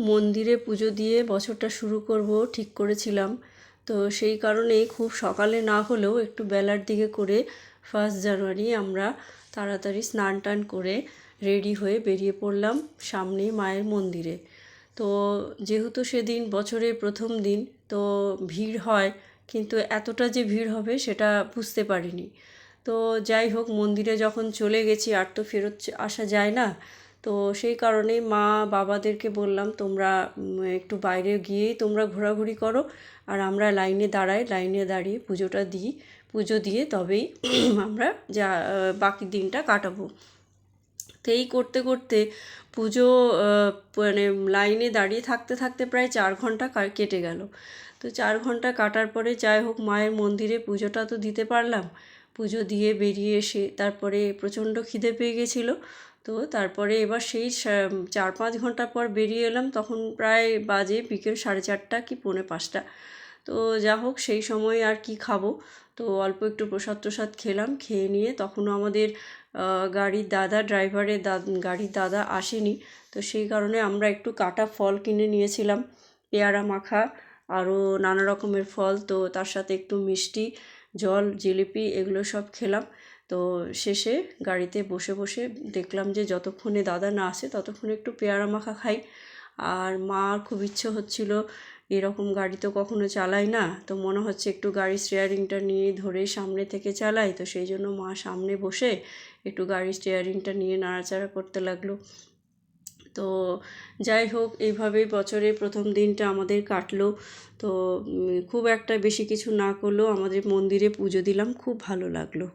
মন্দিরে পুজো দিয়ে বছরটা শুরু করব ঠিক করেছিলাম। তো সেই কারণেই খুব সকালে না হলেও একটু বেলার দিকে করে 1 জানুয়ারি আমরা তাড়াতাড়ি স্নান টান করে রেডি হয়ে বেরিয়ে পড়লাম সামনে মায়ের মন্দিরে। তো যেহেতু সেদিন বছরের প্রথম দিন, তো ভিড় হয়, কিন্তু এতটা যে ভিড় হবে সেটা বুঝতে পারিনি। তো যাই হোক, মন্দিরে যখন চলে গেছি আর তো ফেরত আসা যায় না। তো সেই কারণে মা বাবাদেরকে বললাম, তোমরা একটু বাইরে গিয়েই তোমরা ঘোরাঘুরি করো, আর আমরা লাইনে দাঁড়াই, লাইনে দাঁড়িয়ে পুজোটা দিই, পুজো দিয়ে তবেই আমরা যা বাকি দিনটা কাটাবো। তো এই করতে করতে পুজো মানে লাইনে দাঁড়িয়ে থাকতে থাকতে প্রায় 4 ঘন্টা কেটে গেল। তো 4 ঘন্টা কাটার পরে যাই হোক মায়ের মন্দিরে পুজোটা তো দিতে পারলাম। পুজো দিয়ে বেরিয়ে এসে তারপরে প্রচণ্ড খিদে পেয়ে গেছিলো। তো তারপরে এবার সেই 4-5 ঘন্টা পর বেরিয়ে এলাম, তখন প্রায় বাজে বিকেল 4:30 কি 4:45। তো যা হোক সেই সময় আর কি খাবো, তো অল্প একটু প্রসাদ টসাদ খেলাম। খেয়ে নিয়ে তখনও আমাদের গাড়ির দাদা, ড্রাইভারের গাড়ির দাদা আসেনি। তো সেই কারণে আমরা একটু কাটা ফল কিনে নিয়েছিলাম, পেয়ারা মাখা, আরও নানা রকমের ফল, তো তার সাথে একটু মিষ্টি, জল, জিলিপি, এগুলো সব খেলাম। তো শেষে গাড়িতে বসে বসে দেখলাম যে যতক্ষণে দাদা না আসে ততক্ষণে একটু পেয়ারা মাখা খাই। আর মার খুব ইচ্ছে হচ্ছিল, এরকম গাড়ি তো কখনো চালাই না, তো মনে হচ্ছে একটু গাড়ির স্টিয়ারিংটা নিয়ে ধরে সামনে থেকে চালাই। তো সেই জন্য মা সামনে বসে একটু গাড়ির স্টিয়ারিংটা নিয়ে নাড়াচাড়া করতে লাগলো। তো যাই হোক, এইভাবেই বছরের প্রথম দিনটা আমাদের কাটলো। তো খুব একটা বেশি কিছু না করলেও আমাদের মন্দিরে পুজো দিলাম, খুব ভালো লাগলো।